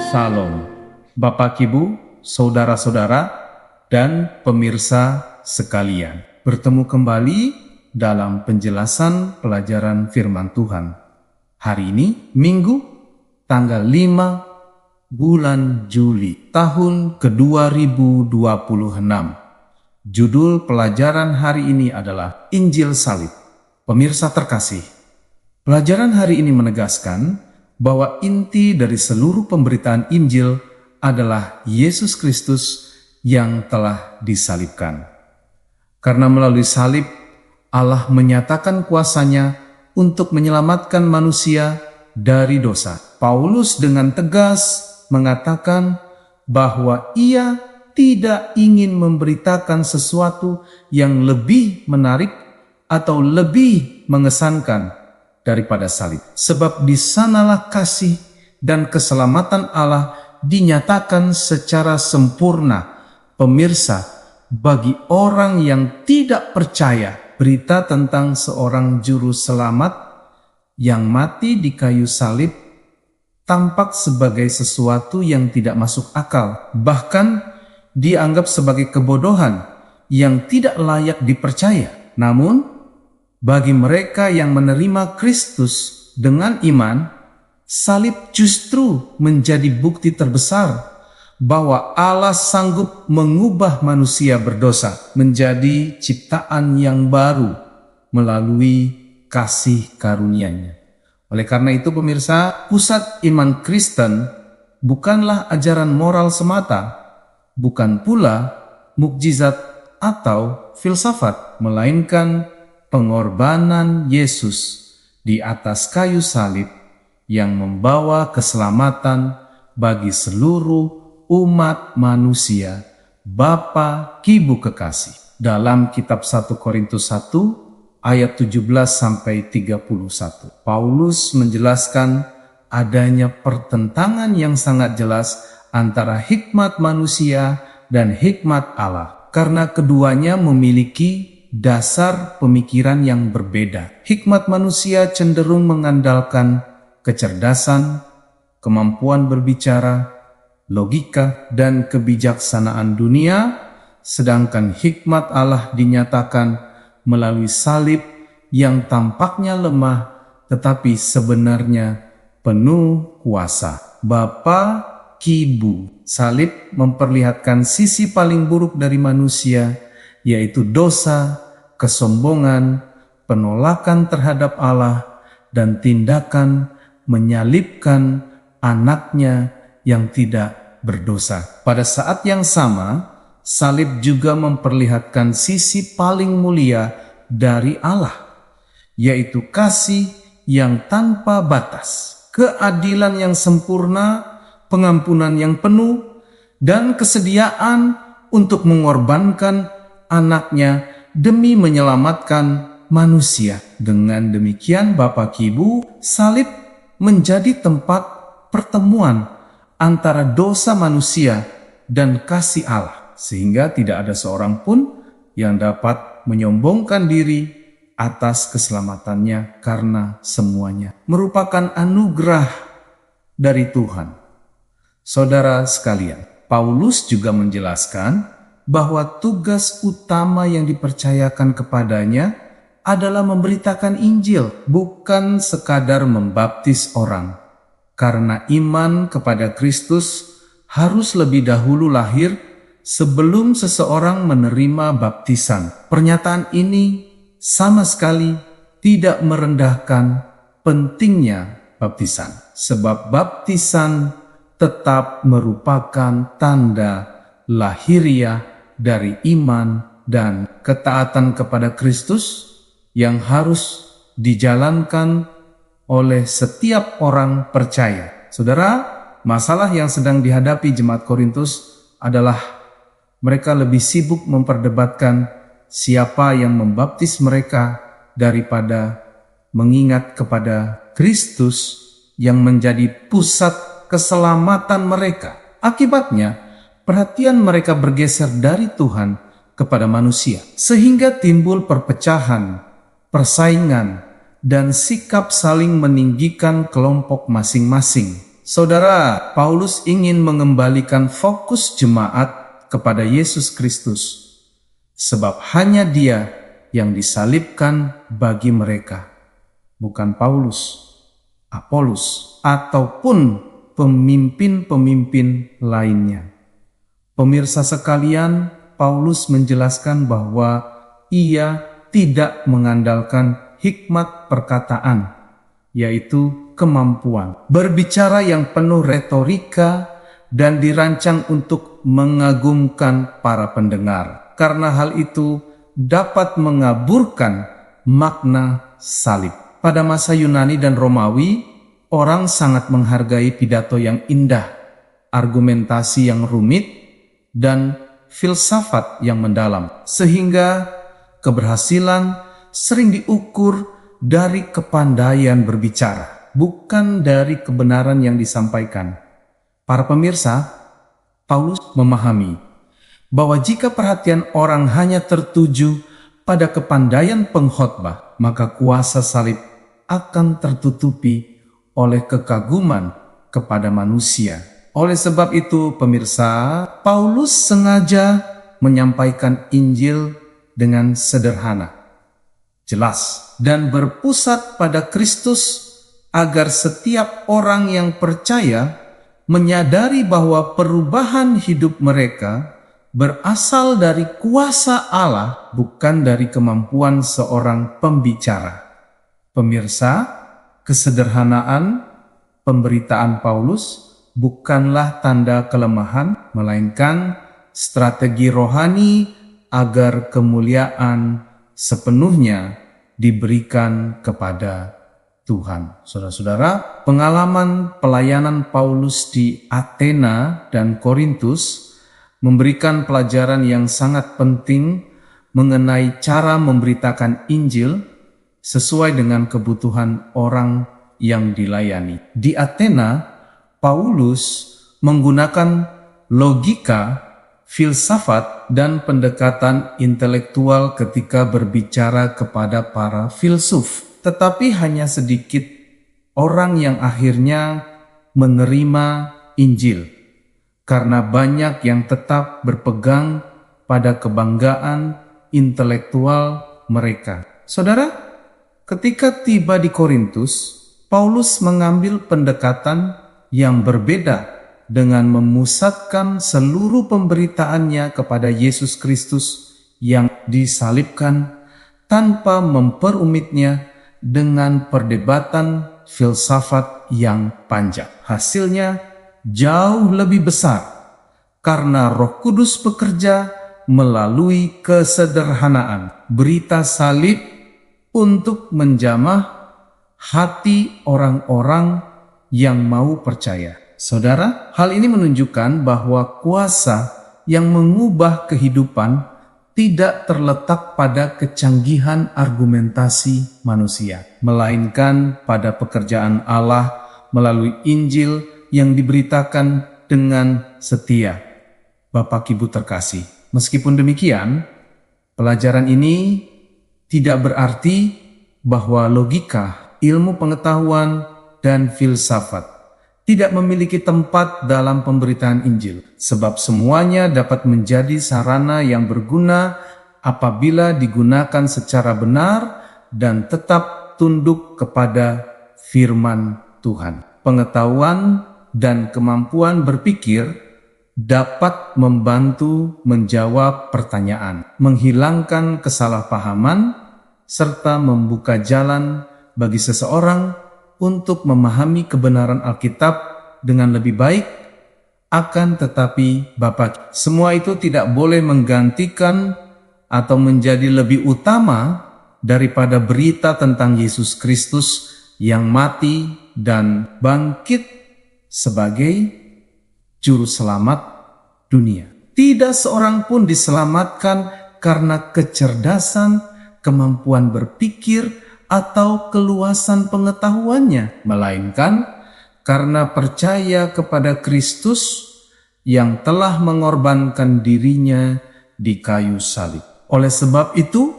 Salam, Bapak Ibu, saudara-saudara, dan pemirsa sekalian. Bertemu kembali dalam penjelasan pelajaran firman Tuhan. Hari ini, Minggu, tanggal 5 bulan Juli, tahun ke-2026. Judul pelajaran hari ini adalah Injil Salib. Pemirsa terkasih, pelajaran hari ini menegaskan bahwa inti dari seluruh pemberitaan Injil adalah Yesus Kristus yang telah disalibkan. Karena melalui salib, Allah menyatakan kuasanya untuk menyelamatkan manusia dari dosa. Paulus dengan tegas mengatakan bahwa ia tidak ingin memberitakan sesuatu yang lebih menarik atau lebih mengesankan daripada salib. Sebab di sanalah kasih dan keselamatan Allah dinyatakan secara sempurna. Pemirsa, bagi orang yang tidak percaya, berita tentang seorang juru selamat yang mati di kayu salib tampak sebagai sesuatu yang tidak masuk akal. Bahkan dianggap sebagai kebodohan yang tidak layak dipercaya. Namun, bagi mereka yang menerima Kristus dengan iman, salib justru menjadi bukti terbesar bahwa Allah sanggup mengubah manusia berdosa menjadi ciptaan yang baru melalui kasih karunia-Nya. Oleh karena itu pemirsa, pusat iman Kristen bukanlah ajaran moral semata, bukan pula mukjizat atau filsafat, melainkan pengorbanan Yesus di atas kayu salib yang membawa keselamatan bagi seluruh umat manusia. Bapa Ibu kekasih, dalam kitab 1 Korintus 1 ayat 17-31, Paulus menjelaskan adanya pertentangan yang sangat jelas antara hikmat manusia dan hikmat Allah, karena keduanya memiliki dasar pemikiran yang berbeda. Hikmat manusia cenderung mengandalkan kecerdasan, kemampuan berbicara, logika, dan kebijaksanaan dunia, sedangkan hikmat Allah dinyatakan melalui salib yang tampaknya lemah tetapi sebenarnya penuh kuasa. Bapa Ibu, salib memperlihatkan sisi paling buruk dari manusia, yaitu dosa, kesombongan, penolakan terhadap Allah, dan tindakan menyalibkan anaknya yang tidak berdosa. Pada saat yang sama, salib juga memperlihatkan sisi paling mulia dari Allah, yaitu kasih yang tanpa batas, keadilan yang sempurna, pengampunan yang penuh, dan kesediaan untuk mengorbankan anaknya demi menyelamatkan manusia. Dengan demikian Bapak Ibu, salib menjadi tempat pertemuan antara dosa manusia dan kasih Allah, sehingga tidak ada seorang pun yang dapat menyombongkan diri atas keselamatannya, karena semuanya merupakan anugerah dari Tuhan. Saudara sekalian, Paulus juga menjelaskan bahwa tugas utama yang dipercayakan kepadanya adalah memberitakan Injil, bukan sekadar membaptis orang. Karena iman kepada Kristus harus lebih dahulu lahir sebelum seseorang menerima baptisan. Pernyataan ini sama sekali tidak merendahkan pentingnya baptisan, sebab baptisan tetap merupakan tanda lahiriah dari iman dan ketaatan kepada Kristus yang harus dijalankan oleh setiap orang percaya. Saudara, masalah yang sedang dihadapi jemaat Korintus adalah mereka lebih sibuk memperdebatkan siapa yang membaptis mereka daripada mengingat kepada Kristus yang menjadi pusat keselamatan mereka. Akibatnya, perhatian mereka bergeser dari Tuhan kepada manusia, sehingga timbul perpecahan, persaingan, dan sikap saling meninggikan kelompok masing-masing. Saudara, Paulus ingin mengembalikan fokus jemaat kepada Yesus Kristus, sebab hanya Dia yang disalibkan bagi mereka, bukan Paulus, Apolos, ataupun pemimpin-pemimpin lainnya. Pemirsa sekalian, Paulus menjelaskan bahwa ia tidak mengandalkan hikmat perkataan, yaitu kemampuan berbicara yang penuh retorika dan dirancang untuk mengagumkan para pendengar, karena hal itu dapat mengaburkan makna salib. Pada masa Yunani dan Romawi, orang sangat menghargai pidato yang indah, argumentasi yang rumit, dan filsafat yang mendalam, sehingga keberhasilan sering diukur dari kepandaian berbicara, bukan dari kebenaran yang disampaikan. Para pemirsa, Paulus memahami bahwa jika perhatian orang hanya tertuju pada kepandaian pengkhotbah, maka kuasa salib akan tertutupi oleh kekaguman kepada manusia. Oleh sebab itu, pemirsa, Paulus sengaja menyampaikan Injil dengan sederhana, jelas, dan berpusat pada Kristus, agar setiap orang yang percaya menyadari bahwa perubahan hidup mereka berasal dari kuasa Allah, bukan dari kemampuan seorang pembicara. Pemirsa, kesederhanaan pemberitaan Paulus bukanlah tanda kelemahan, melainkan strategi rohani agar kemuliaan sepenuhnya diberikan kepada Tuhan. Saudara-saudara, pengalaman pelayanan Paulus di Athena dan Korintus memberikan pelajaran yang sangat penting mengenai cara memberitakan Injil sesuai dengan kebutuhan orang yang dilayani. Di Athena, Paulus menggunakan logika, filsafat, dan pendekatan intelektual ketika berbicara kepada para filsuf. Tetapi hanya sedikit orang yang akhirnya menerima Injil, karena banyak yang tetap berpegang pada kebanggaan intelektual mereka. Saudara, ketika tiba di Korintus, Paulus mengambil pendekatan yang berbeda dengan memusatkan seluruh pemberitaannya kepada Yesus Kristus yang disalibkan, tanpa memperumitnya dengan perdebatan filsafat yang panjang. Hasilnya jauh lebih besar, karena Roh Kudus bekerja melalui kesederhanaan berita salib untuk menjamah hati orang-orang yang mau percaya. Saudara, hal ini menunjukkan bahwa kuasa yang mengubah kehidupan tidak terletak pada kecanggihan argumentasi manusia, melainkan pada pekerjaan Allah melalui Injil yang diberitakan dengan setia. Bapak Ibu terkasih, meskipun demikian, pelajaran ini tidak berarti bahwa logika, ilmu pengetahuan, dan filsafat tidak memiliki tempat dalam pemberitaan Injil, sebab semuanya dapat menjadi sarana yang berguna apabila digunakan secara benar dan tetap tunduk kepada firman Tuhan. Pengetahuan dan kemampuan berpikir dapat membantu menjawab pertanyaan, menghilangkan kesalahpahaman, serta membuka jalan bagi seseorang untuk memahami kebenaran Alkitab dengan lebih baik. Akan tetapi, Bapak, semua itu tidak boleh menggantikan atau menjadi lebih utama daripada berita tentang Yesus Kristus yang mati dan bangkit sebagai juru selamat dunia. Tidak seorang pun diselamatkan karena kecerdasan, kemampuan berpikir, atau keluasan pengetahuannya, melainkan karena percaya kepada Kristus yang telah mengorbankan dirinya di kayu salib. Oleh sebab itu,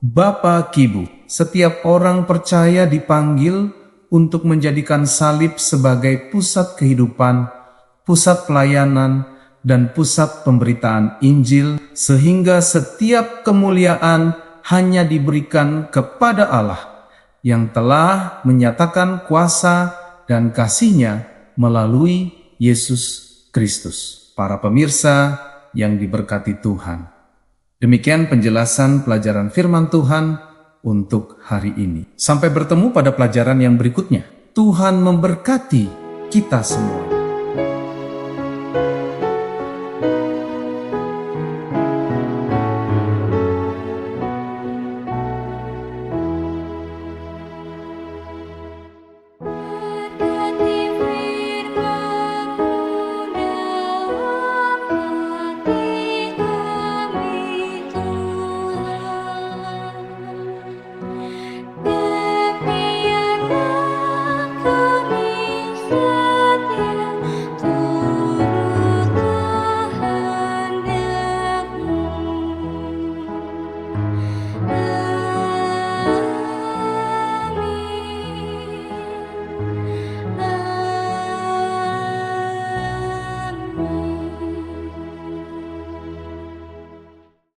Bapak Ibu, setiap orang percaya dipanggil untuk menjadikan salib sebagai pusat kehidupan, pusat pelayanan, dan pusat pemberitaan Injil, sehingga setiap kemuliaan hanya diberikan kepada Allah yang telah menyatakan kuasa dan kasih-Nya melalui Yesus Kristus. Para pemirsa yang diberkati Tuhan, demikian penjelasan pelajaran firman Tuhan untuk hari ini. Sampai bertemu pada pelajaran yang berikutnya. Tuhan memberkati kita semua.